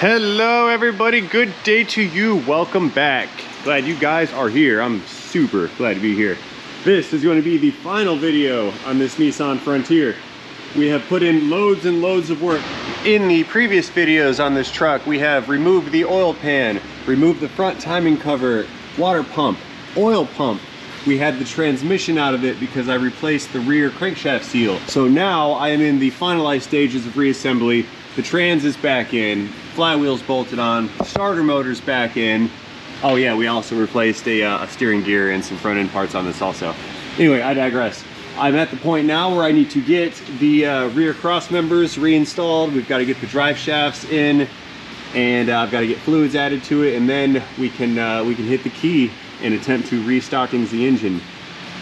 Hello everybody, good day to you. Welcome back. Glad you guys are here. I'm super glad to be here. This is going to be the final video on this Nissan Frontier. We have put in loads and loads of work. In the previous videos on this truck, we have removed the oil pan, removed the front timing cover, water pump, oil pump. We had the transmission out of it because I replaced the rear crankshaft seal. So now I am in the finalized stages of reassembly. The trans is back in, flywheel's bolted on, starter motor's back in. Oh yeah, we also replaced a steering gear and some front end parts on this also. Anyway, I digress. I'm at the point now where I need to get the rear cross members reinstalled. We've got to get the drive shafts in, and I've got to get fluids added to it, and then we can hit the key and attempt to restocking the engine.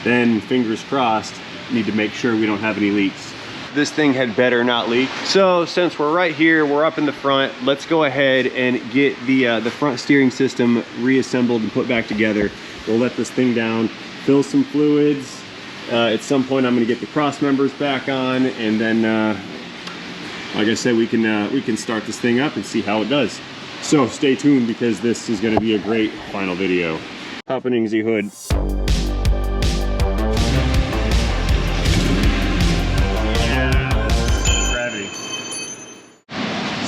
Then, fingers crossed, need to make sure we don't have any leaks. This thing had better not leak. So since we're right here, we're up in the front, let's go ahead and get the front steering system reassembled and put back together. We'll let this thing down, fill some fluids. At some point I'm gonna get the cross members back on, and then like I said, we can start this thing up and see how it does. So stay tuned, because this is gonna be a great final video. Opening the hood.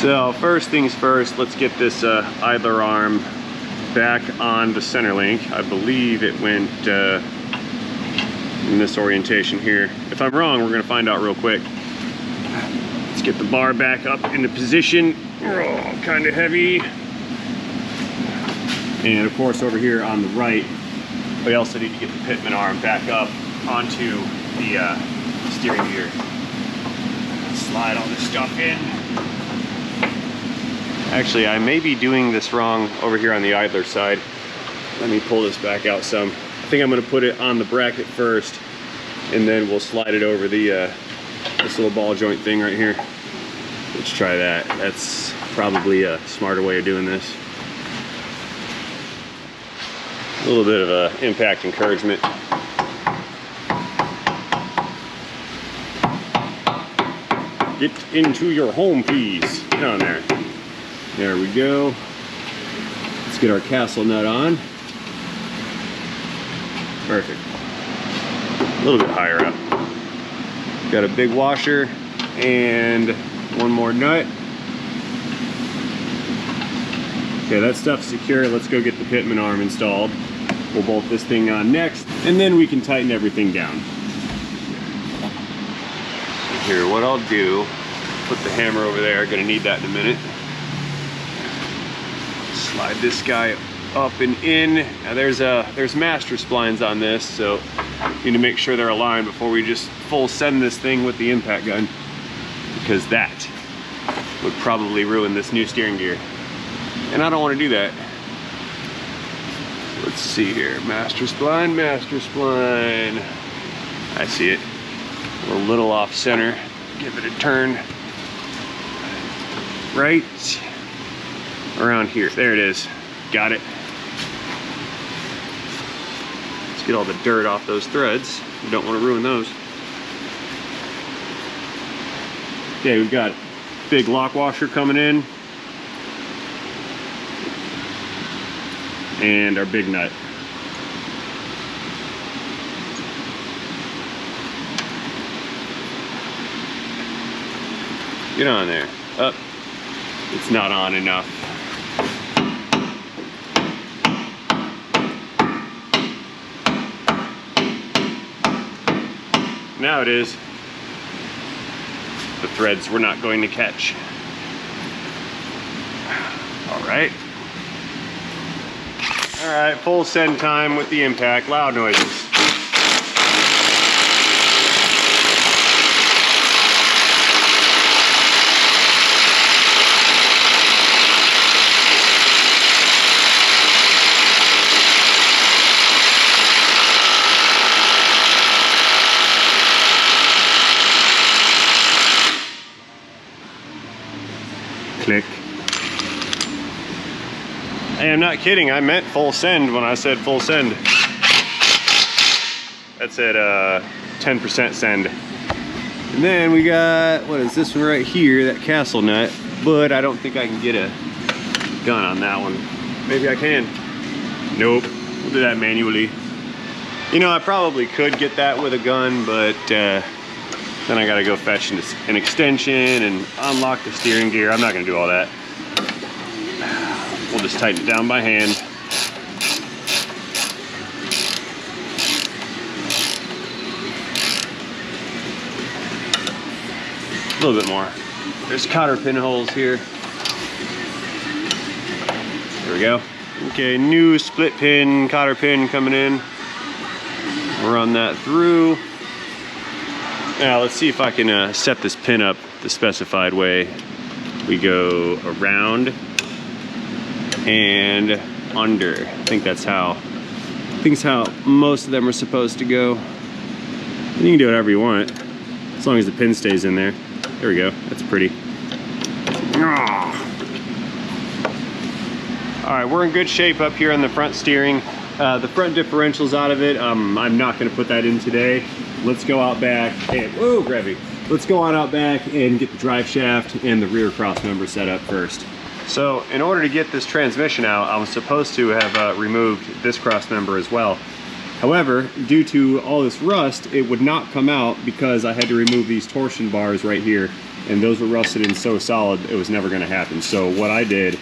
So first things first, let's get this idler arm back on the center link. I believe it went in this orientation here. If I'm wrong, we're gonna find out real quick. Let's get the bar back up into position. Oh, kind of heavy. And of course over here on the right, we also need to get the pitman arm back up onto the steering gear. Slide all this stuff in. Actually, I may be doing this wrong over here on the idler side. Let me pull this back out some. I think I'm gonna put it on the bracket first, and then we'll slide it over the this little ball joint thing right here. Let's try that. That's probably a smarter way of doing this. A little bit of a impact encouragement. Get into your home, please. Down there. There we go. Let's get our castle nut on. Perfect. A little bit higher up. Got a big washer and one more nut. Okay, that stuff's secure. Let's go get the pitman arm installed. We'll bolt this thing on next, and then we can tighten everything down. Here, what I'll do, put the hammer over there. Gonna need that in a minute. Slide this guy up and in. Now there's master splines on this, so you need to make sure they're aligned before we just full send this thing with the impact gun, because that would probably ruin this new steering gear, and I don't want to do that. Let's see here, master spline, master spline. I see it. A little off center. Give it a turn. Right around here. There it is. Got it. Let's get all the dirt off those threads. We don't want to ruin those. Okay, we've got big lock washer coming in. And our big nut. Get on there. Up. It's not on enough. Now it is. The threads we're not going to catch. All right. All right, full send time with the impact. Loud noises. Click. Hey, I'm not kidding. I meant full send when I said full send. That's at 10% send. And then we got, what is this one right here, that castle nut, but I don't think I can get a gun on that one. Maybe I can. Nope, we'll do that manually. You know, I probably could get that with a gun, but then I gotta go fetch an extension and unlock the steering gear. I'm not gonna do all that. We'll just tighten it down by hand. A little bit more. There's cotter pin holes here. There we go. Okay, new split pin, cotter pin coming in. We'll run that through. Now let's see if I can set this pin up the specified way. We go around and under. I think that's how most of them are supposed to go. And you can do whatever you want, as long as the pin stays in there. There we go, that's pretty. All right, we're in good shape up here on the front steering. The front differential's out of it. I'm not gonna put that in today. Let's go out back and, whoa, gravity. Let's go on out back and get the drive shaft and the rear cross member set up first. So in order to get this transmission out, I was supposed to have removed this cross member as well. However, due to all this rust, it would not come out because I had to remove these torsion bars right here, and those were rusted in so solid it was never gonna happen. So what I did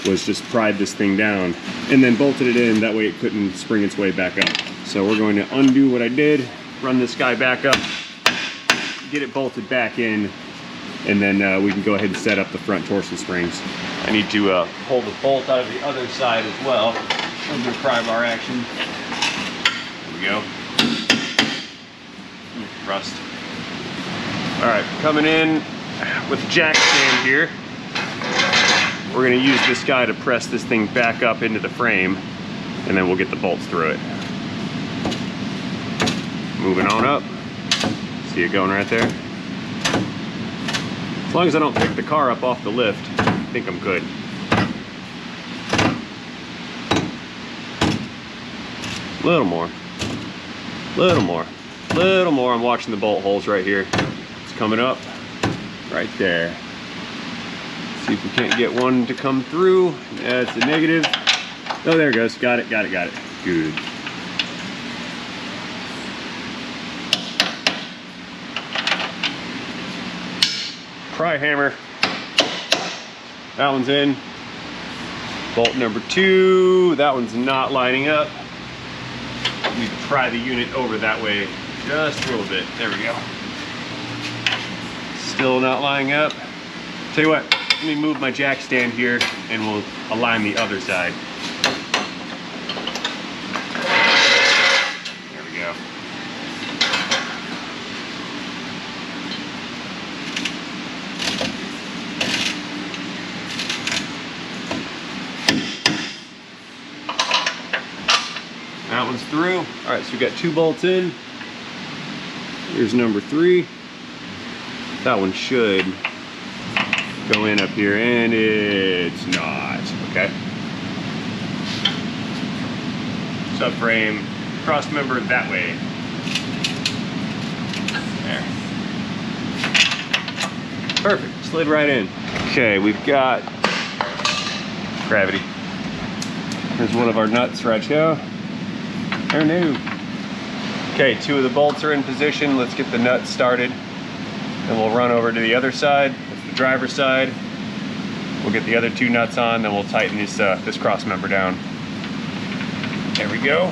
was just pried this thing down and then bolted it in, that way it couldn't spring its way back up. So we're going to undo what I did, run this guy back up, get it bolted back in, and then we can go ahead and set up the front torsion springs. I need to pull the bolt out of the other side as well. Under pry bar action. There we go. Rust. All right, coming in with the jack stand here. We're gonna use this guy to press this thing back up into the frame, and then we'll get the bolts through it. Moving on up. See it going right there? As long as I don't pick the car up off the lift, I think I'm good. Little more. Little more. Little more. I'm watching the bolt holes right here. It's coming up right there. See if we can't get one to come through. That's a negative. Oh, there it goes. Got it, got it, got it. Good. Pry hammer. That one's in. Bolt number 2. That one's not lining up. We pry the unit over that way just a little bit. There we go. Still not lining up. Tell you what, let me move my jack stand here and we'll align the other side. There we go. That one's through. All right, so we got 2 bolts in. Here's number 3. That one should go in up here, and it's not. Okay. Subframe, cross member that way. There. Perfect. Slid right in. Okay, we've got gravity. Here's one of our nuts right here. They're new. Okay, 2 of the bolts are in position. Let's get the nuts started. Then we'll run over to the other side. That's the driver's side. We'll get the other 2 nuts on, then we'll tighten this cross member down. There we go.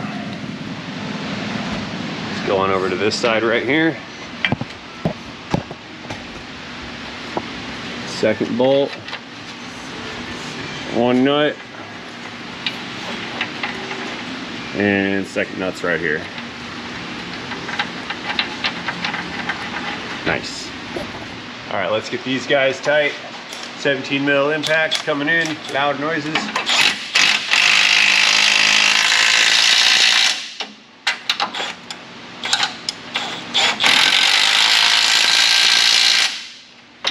Let's go on over to this side right here. Second bolt. 1 nut. And second nut's right here. Nice. All right, let's get these guys tight. 17 mil impacts coming in, loud noises.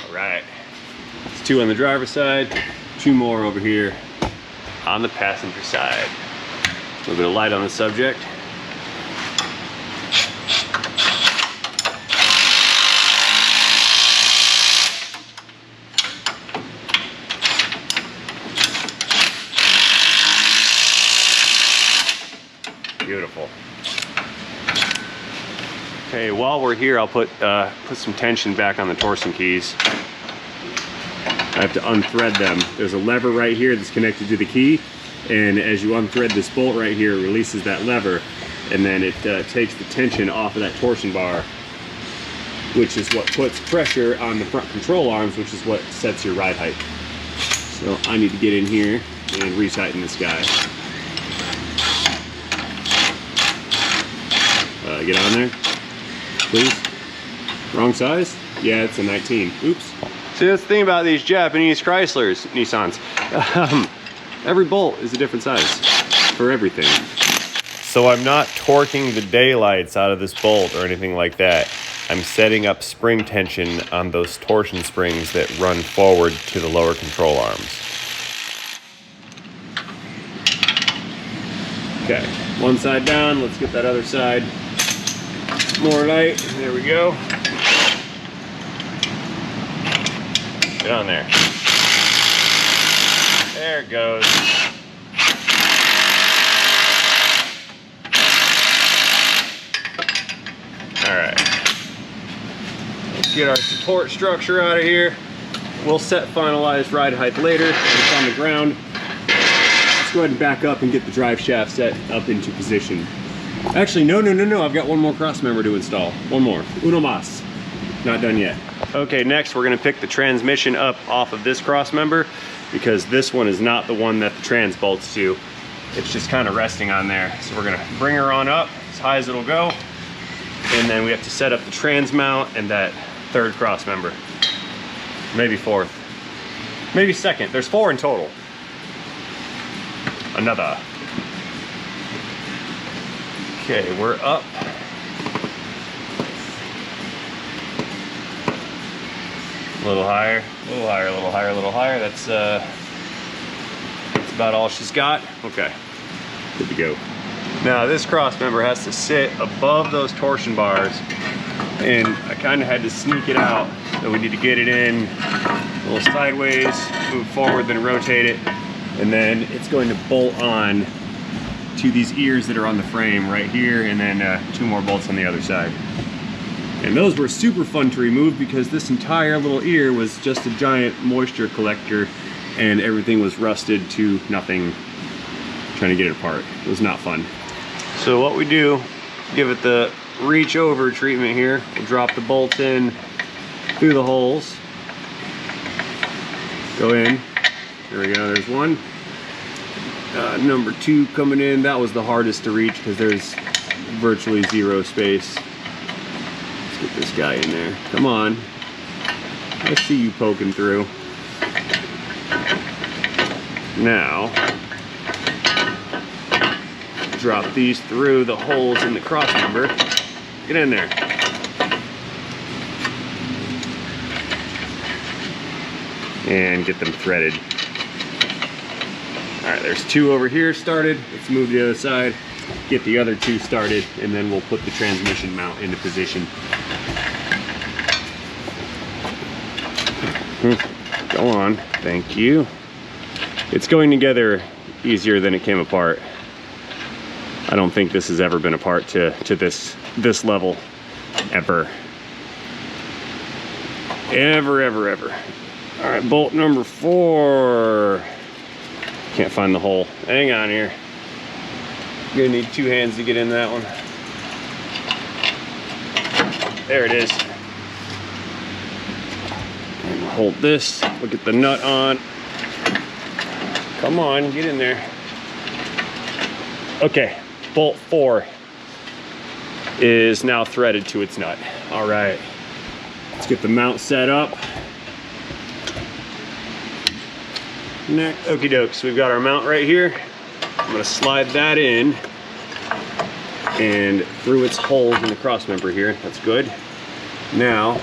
All right, it's 2 on the driver's side, 2 more over here on the passenger side. A little bit of light on the subject. Beautiful. Okay, while we're here, I'll put some tension back on the torsion keys. I have to unthread them. There's a lever right here that's connected to the key, and as you unthread this bolt right here, it releases that lever, and then it takes the tension off of that torsion bar, which is what puts pressure on the front control arms, which is what sets your ride height. So I need to get in here and retighten this guy. Get on there, please. Wrong size? Yeah, it's a 19. Oops. See, that's the thing about these Japanese Chryslers, Nissans. Every bolt is a different size for everything. So I'm not torquing the daylights out of this bolt or anything like that. I'm setting up spring tension on those torsion springs that run forward to the lower control arms. Okay, one side down, let's get that other side more light. There we go. Get on there. There it goes. Alright. Let's get our support structure out of here. We'll set finalized ride height later when it's on the ground. Let's go ahead and back up and get the drive shaft set up into position. Actually, no, I've got one more cross member to install. One more. Uno más. Not done yet. Okay, next we're gonna pick the transmission up off of this cross member, because this one is not the one that the trans bolts to. It's just kind of resting on there. So we're gonna bring her on up as high as it'll go, and then we have to set up the trans mount and that third cross member. Maybe fourth. Maybe second. There's 4 in total. Another. Okay, we're up. A little higher, a little higher, a little higher, a little higher. That's about all she's got. Okay, good to go. Now this cross member has to sit above those torsion bars, and I kind of had to sneak it out. So we need to get it in a little sideways, move forward, then rotate it, and then it's going to bolt on to these ears that are on the frame right here, and then 2 more bolts on the other side. And those were super fun to remove because this entire little ear was just a giant moisture collector, and everything was rusted to nothing trying to get it apart. It was not fun. So what we do, give it the reach over treatment here. We'll drop the bolts in through the holes. Go in. There we go, there's one. Number 2 coming in. That was the hardest to reach because there's virtually 0 space. Let's get this guy in there. Come on. I see you poking through. Now, drop these through the holes in the cross member. Get in there. And get them threaded. All right, there's 2 over here started. Let's move to the other side, get the other 2 started, and then we'll put the transmission mount into position. Go on, thank you. It's going together easier than it came apart. I don't think this has ever been apart to this level, ever. Ever. All right, bolt number 4. Can't find the hole. Hang on here. You're gonna need 2 hands to get in that one. There it is. And hold this. We'll get the nut on. Come on, get in there. Okay, bolt 4 is now threaded to its nut. All right, let's get the mount set up. Next, okie doke, so we've got our mount right here. I'm gonna slide that in and through its holes in the cross member here. That's good. Now,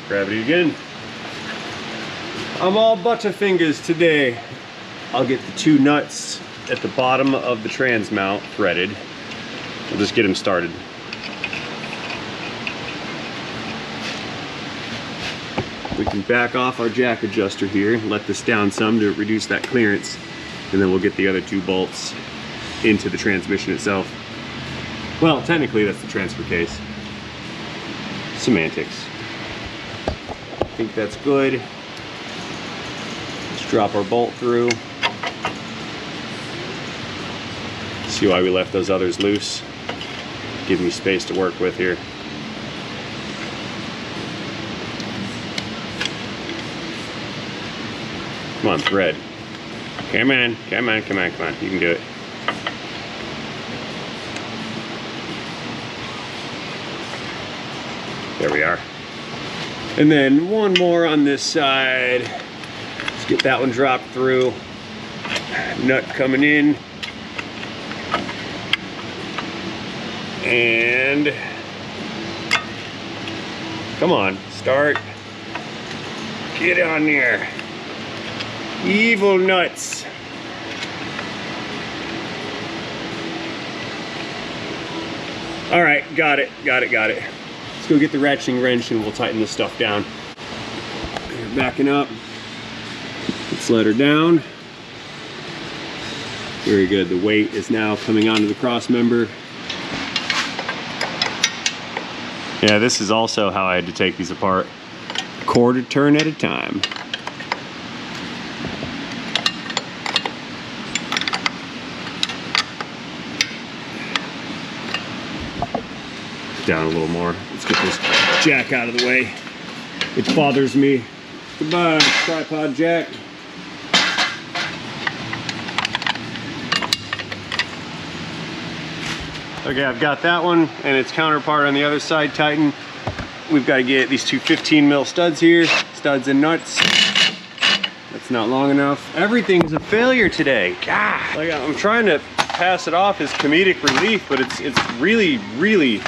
gravity again. I'm all butterfingers today. I'll get the 2 nuts at the bottom of the trans mount threaded. We'll just get them started. We can back off our jack adjuster here, let this down some to reduce that clearance, and then we'll get the other 2 bolts into the transmission itself. Well, technically that's the transfer case. Semantics. I think that's good. Let's drop our bolt through. See why we left those others loose. Give me space to work with here. Come on, thread. Come on, come on, come on, come on. You can do it. There we are. And then one more on this side. Let's get that one dropped through. Nut coming in. And come on, start. Get on there. Evil nuts. All right, got it, got it, got it. Let's go get the ratcheting wrench and we'll tighten this stuff down. Backing up. Let's let her down. Very good. The weight is now coming onto the cross member. Yeah, this is also how I had to take these apart. Quarter turn at a time. Down a little more. Let's get this jack out of the way. It bothers me. Goodbye, tripod jack. Okay, I've got that one and its counterpart on the other side tightened. We've got to get these two 15 mil studs here, studs and nuts. That's not long enough. Everything's a failure today. God, like I'm trying to pass it off as comedic relief, but it's really, really,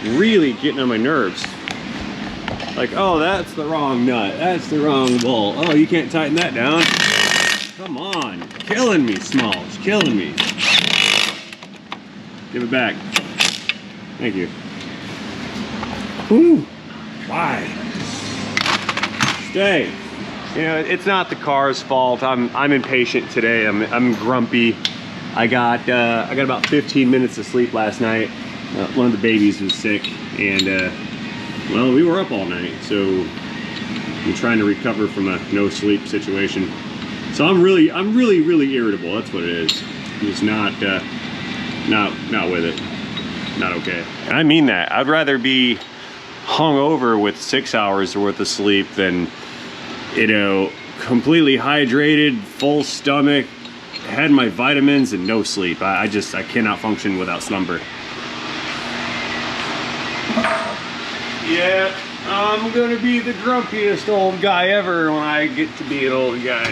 really getting on my nerves. Like, oh, that's the wrong nut. That's the wrong bolt. Oh, you can't tighten that down. Come on, killing me, Smalls, killing me. Give it back. Thank you. Whew. Why? Stay. You know, it's not the car's fault. I'm impatient today. I'm grumpy. I got about 15 minutes of sleep last night. One of the babies was sick, and well, we were up all night, so I'm trying to recover from a no sleep situation. So I'm really irritable. That's what it is. I'm just not with it. Not okay. And I mean that. I'd rather be hungover with 6 hours worth of sleep than, you know, completely hydrated, full stomach, had my vitamins and no sleep. I cannot function without slumber. Yeah, I'm gonna be the grumpiest old guy ever when I get to be an old guy.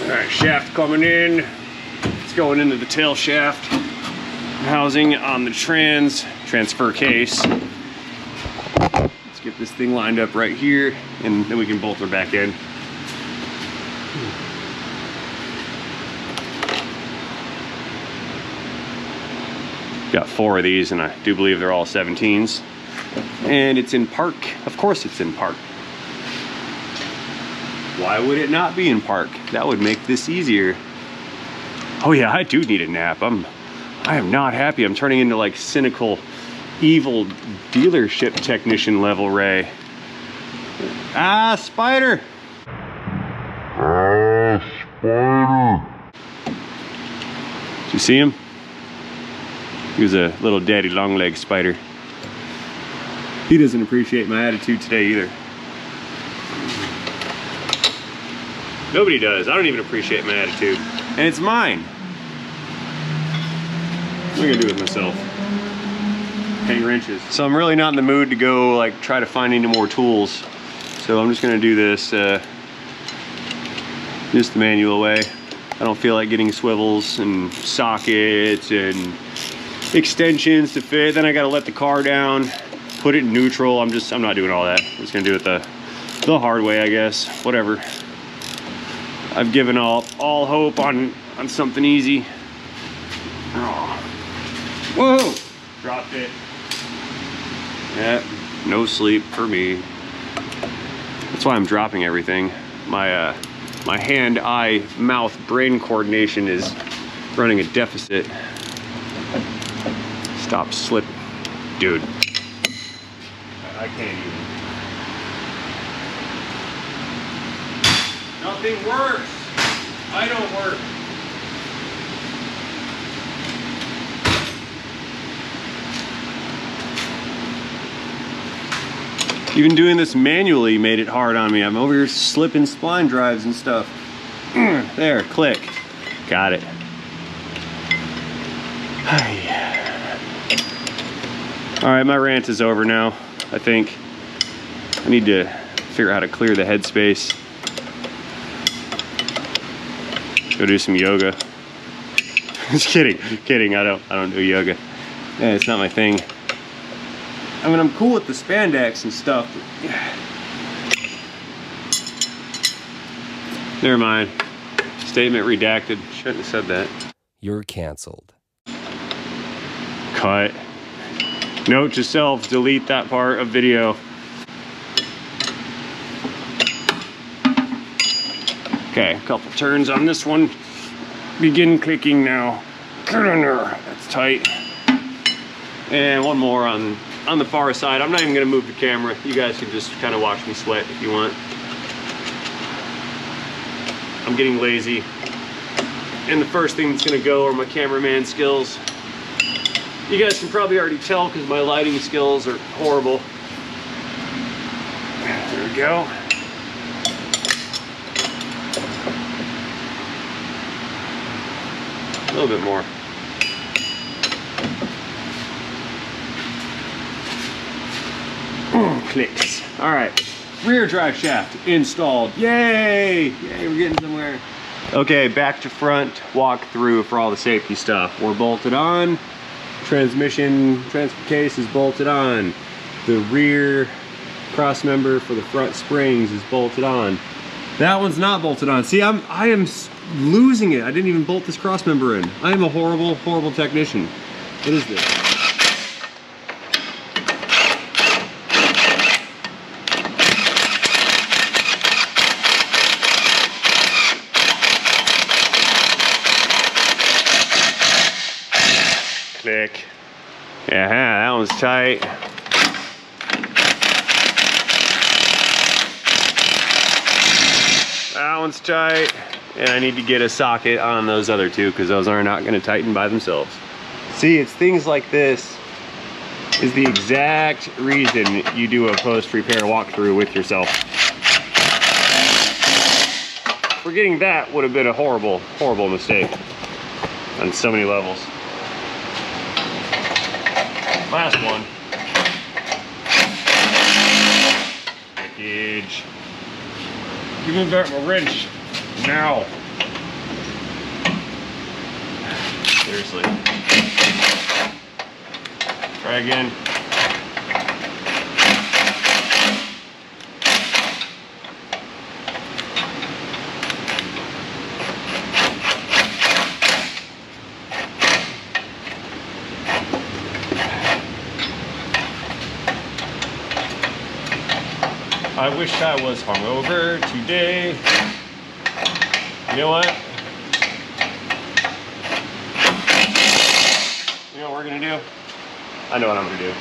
All right, shaft coming in. It's going into the tail shaft housing on the transfer case. Let's get this thing lined up right here, and then we can bolt her back in. Got 4 of these, and I do believe they're all 17s. And it's in park. Of course it's in park. Why would it not be in park? That would make this easier. Oh yeah, I do need a nap. I am not happy. I'm turning into like cynical, evil dealership technician level Ray. Ah, spider! Ah, spider! Did you see him? He was a little daddy long leg spider. He doesn't appreciate my attitude today either. Nobody does. I don't even appreciate my attitude. And it's mine. What am I gonna do with myself? Hang wrenches. So I'm really not in the mood to go like try to find any more tools. So I'm just gonna do this just the manual way. I don't feel like getting swivels and sockets and extensions to fit. Then I gotta let the car down, put it in neutral. I'm not doing all that. I'm just gonna do it the hard way, I guess. Whatever. I've given up all hope on something easy. Oh. Whoa! Dropped it. Yeah, no sleep for me. That's why I'm dropping everything. My hand, eye, mouth, brain coordination is running a deficit. Stop slipping. Dude. I can't even. Nothing works. I don't work. Even doing this manually made it hard on me. I'm over here slipping spline drives and stuff. There, click. Got it. All right, my rant is over now, I think. I need to figure out how to clear the headspace. Go do some yoga. Just kidding, I don't do yoga. Yeah, it's not my thing. I mean, I'm cool with the spandex and stuff, but never mind. Statement redacted. Shouldn't have said that. You're canceled. Cut. Note to self, delete that part of video. Okay, a couple turns on this one. Begin clicking now. Get in there. That's tight. And one more on the far side. I'm not even gonna move the camera. You guys can just kind of watch me sweat if you want. I'm getting lazy. And the first thing that's gonna go are my cameraman skills. You guys can probably already tell because my lighting skills are horrible. There we go. A little bit more. Clicks. All right, rear drive shaft installed. Yay! Yay, we're getting somewhere. Okay, back to front walkthrough for all the safety stuff. We're bolted on. Transmission transfer case is bolted on. The rear cross member for the front springs is bolted on. That one's not bolted on. See, I am losing it. I didn't even bolt this cross member in. I am a horrible, horrible technician. What is this? Click. Yeah, that one's tight. That one's tight. And I need to get a socket on those other two because those are not going to tighten by themselves. See, it's things like this is the exact reason you do a post-repair walkthrough with yourself. Forgetting that would have been a horrible, horrible mistake on so many levels. Last one. Package. Give me back my wrench. Now. Seriously. Try again. I wish I was hungover today. You know what? You know what we're gonna do? I know what I'm gonna do.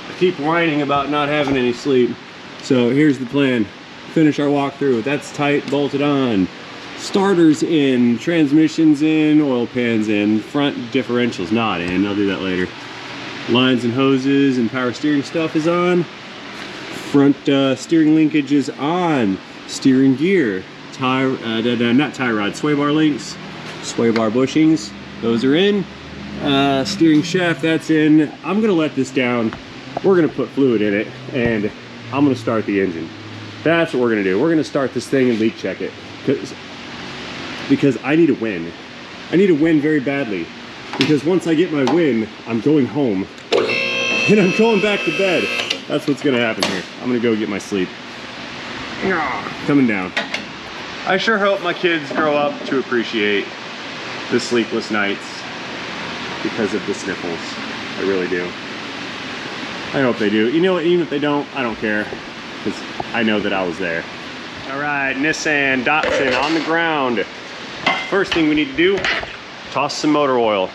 I keep whining about not having any sleep. So here's the plan. Finish our walkthrough. That's tight, bolted on. Starters in, transmissions in, oil pans in, front differentials not in. I'll do that later. Lines and hoses and power steering stuff is on. Front steering linkage is on. Steering gear, not tie rod, sway bar links, sway bar bushings, those are in. Steering shaft, that's in. I'm gonna let this down. We're gonna put fluid in it and I'm gonna start the engine. That's what we're gonna do. We're gonna start this thing and leak check it. Because I need a win. I need a win very badly. Because once I get my win, I'm going home. And I'm going back to bed. That's what's gonna happen here. I'm gonna go get my sleep. Coming down. I sure hope my kids grow up to appreciate the sleepless nights because of the sniffles. I really do. I hope they do. You know what, even if they don't, I don't care. Because I know that I was there. All right, Nissan Datsun on the ground. First thing we need to do, toss some motor oil.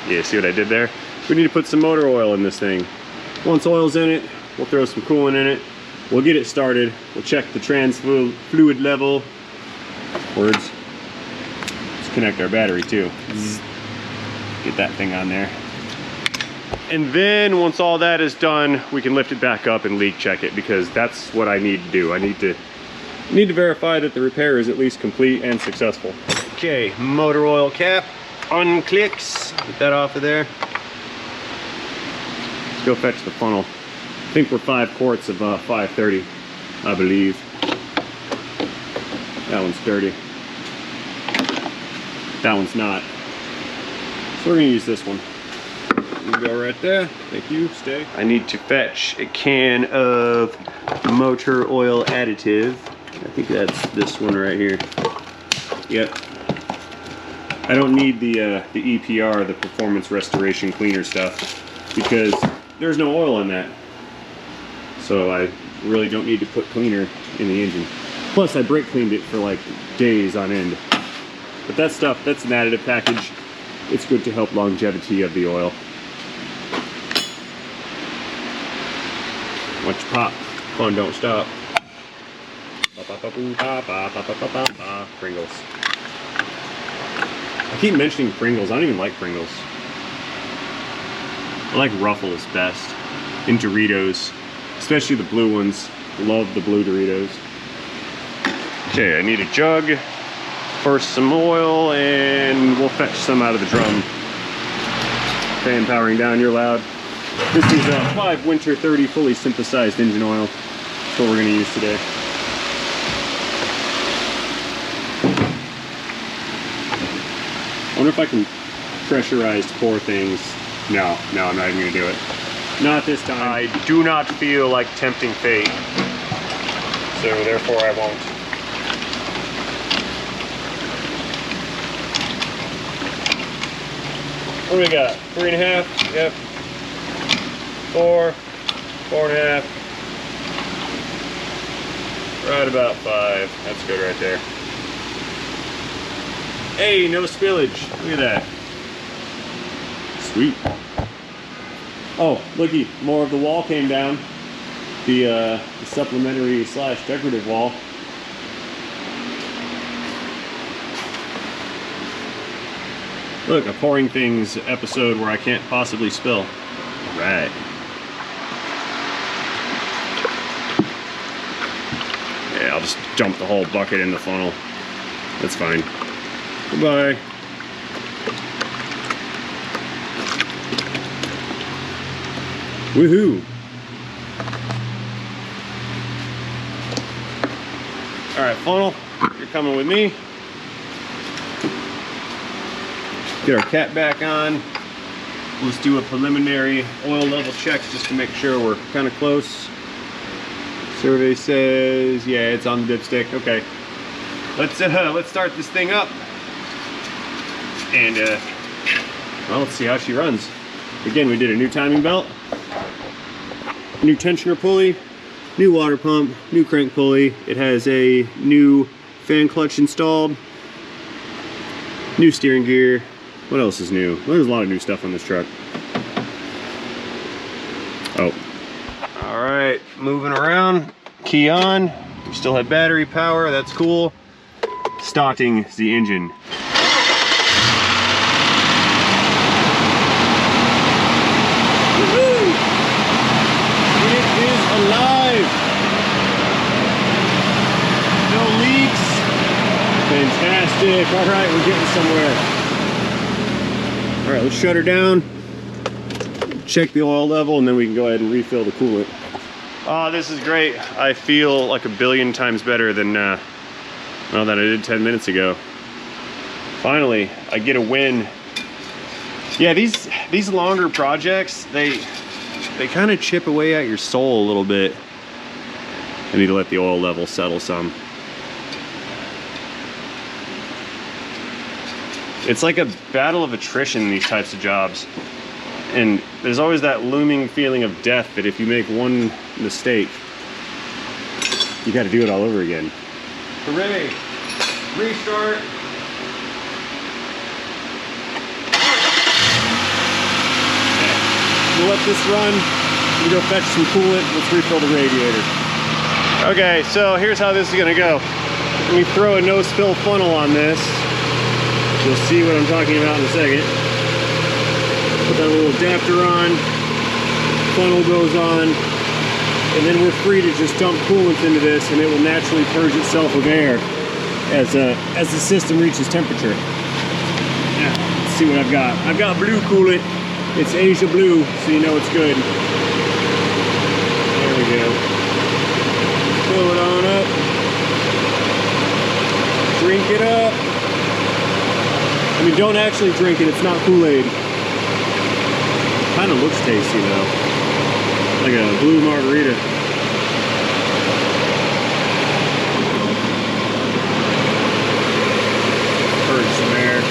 Yeah, see what I did there? We need to put some motor oil in this thing. Once oil's in it, we'll throw some coolant in it. We'll get it started. We'll check the trans fluid level. Words. Let's connect our battery too. Get that thing on there. And then once all that is done, we can lift it back up and leak check it, because that's what I need to do. I need to verify that the repair is at least complete and successful. Okay, motor oil cap unclicks. Get that off of there. Let's go fetch the funnel. I think we're 5 quarts of 530, I believe. That one's dirty. That one's not. So we're gonna use this one. You go right there. Thank you. Stay. I need to fetch a can of motor oil additive. I think that's this one right here. Yep. I don't need the EPR, the performance restoration cleaner stuff, because there's no oil in that. So I really don't need to put cleaner in the engine. Plus I brake cleaned it for like days on end. But that stuff, that's an additive package. It's good to help longevity of the oil. Watch it pop. Fun don't stop. Pringles. I keep mentioning Pringles. I don't even like Pringles. I like Ruffles best. And Doritos. Especially the blue ones. Love the blue Doritos. Okay, I need a jug. First some oil, and we'll fetch some out of the drum. Fan powering down, you're loud. This is 5 Winter 30 fully synthesized engine oil. That's what we're gonna use today. I wonder if I can pressurized pour things. No, I'm not even gonna do it. Not this time. I do not feel like tempting fate, so therefore I won't. What do we got? 3.5? Yep. 4, 4.5. Right about 5. That's good right there. Hey, no spillage. Look at that. Sweet. Oh, looky, more of the wall came down. The supplementary / decorative wall. Look, a pouring things episode where I can't possibly spill. All right. Yeah, I'll just dump the whole bucket in the funnel. That's fine. Goodbye. Woohoo! All right, funnel, you're coming with me. Get our cap back on. Let's do a preliminary oil level check just to make sure we're kind of close. Survey says, yeah, it's on the dipstick. Okay, let's start this thing up, and well, let's see how she runs. Again, we did a new timing belt, new tensioner pulley, new water pump, new crank pulley. It has a new fan clutch installed, new steering gear. What else is new? Well, there's a lot of new stuff on this truck. Oh. All right, moving around, key on. We still have battery power, that's cool. Starting the engine. Woohoo! It is alive! No leaks. Fantastic. All right, we're getting somewhere. All right, let's shut her down, check the oil level, and then we can go ahead and refill the coolant. Oh, this is great. I feel like a billion times better than well, that I did 10 minutes ago. Finally, I get a win. Yeah, these longer projects, they kind of chip away at your soul a little bit. I need to let the oil level settle some. It's like a battle of attrition in these types of jobs. And there's always that looming feeling of death that if you make one mistake, you got to do it all over again. Hooray! Restart. Okay. We'll let this run. We go fetch some coolant. Let's refill the radiator. Okay, so here's how this is gonna go. We throw a no-spill funnel on this. You'll see what I'm talking about in a second. Put that little adapter on. Funnel goes on. And then we're free to just dump coolant into this, and it will naturally purge itself of air as the system reaches temperature. Yeah, let's see what I've got. I've got blue coolant. It's Asia blue, so you know it's good. There we go. Fill it on up. Drink it up. I mean, don't actually drink it. It's not Kool-Aid. Kind of looks tasty though. Like a blue margarita. Purge some air.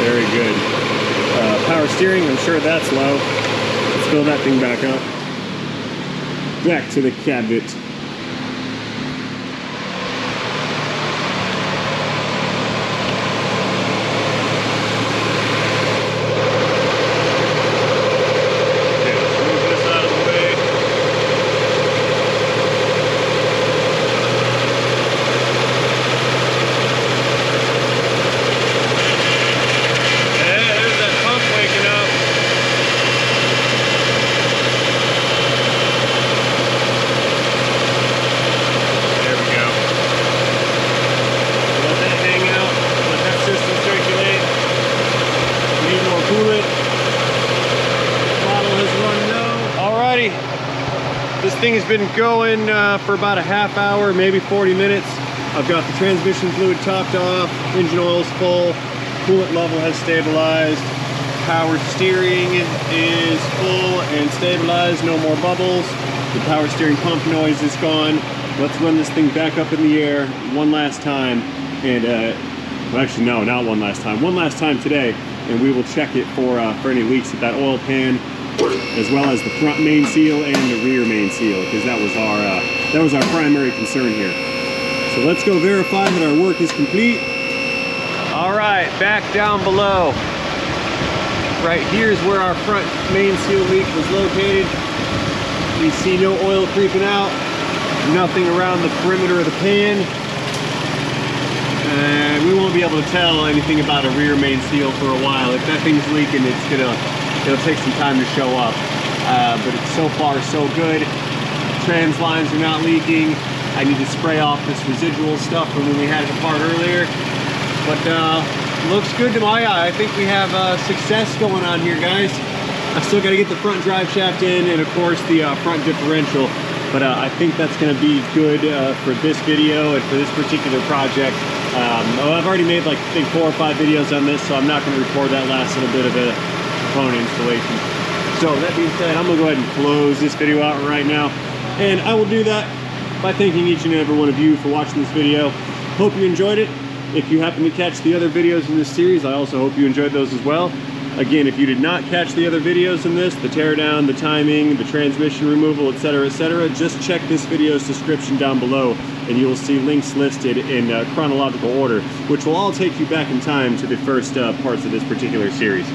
Very good. Power steering, I'm sure that's low. Let's fill that thing back up. Back to the cabin. This thing has been going for about a half hour, maybe 40 minutes. I've got the transmission fluid topped off, engine oil's full, coolant level has stabilized, power steering is full and stabilized, no more bubbles. The power steering pump noise is gone. Let's run this thing back up in the air one last time. And, well, actually, no, not one last time. One last time today, and we will check it for any leaks at that oil pan, as well as the front main seal and the rear main seal, because that was our primary concern here. So let's go verify that our work is complete. All right, back down below. Right here's where our front main seal leak was located. You see no oil creeping out, nothing around the perimeter of the pan. And we won't be able to tell anything about a rear main seal for a while. If that thing's leaking, it'll take some time to show up. But it's so far so good. Trans lines are not leaking. I need to spray off this residual stuff from when we had it apart earlier. But looks good to my eye. I think we have success going on here, guys. I still got to get the front drive shaft in, and of course the front differential. But I think that's going to be good for this video and for this particular project. I've already made like I think 4 or 5 videos on this, so I'm not going to record that last little bit of a component installation. So that being said, I'm going to go ahead and close this video out right now. And I will do that by thanking each and every one of you for watching this video. Hope you enjoyed it. If you happen to catch the other videos in this series, I also hope you enjoyed those as well. Again, if you did not catch the other videos in this, the teardown, the timing, the transmission removal, etc., just check this video's description down below and you will see links listed in chronological order, which will all take you back in time to the first parts of this particular series.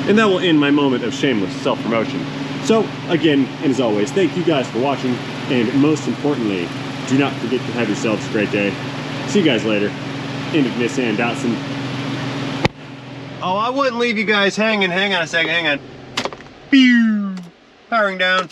And that will end my moment of shameless self-promotion. So, again, and as always, thank you guys for watching, and most importantly, do not forget to have yourselves a great day. See you guys later. End of Nissan Datsun. Oh, I wouldn't leave you guys hanging. Hang on a second, hang on. Pew! Powering down.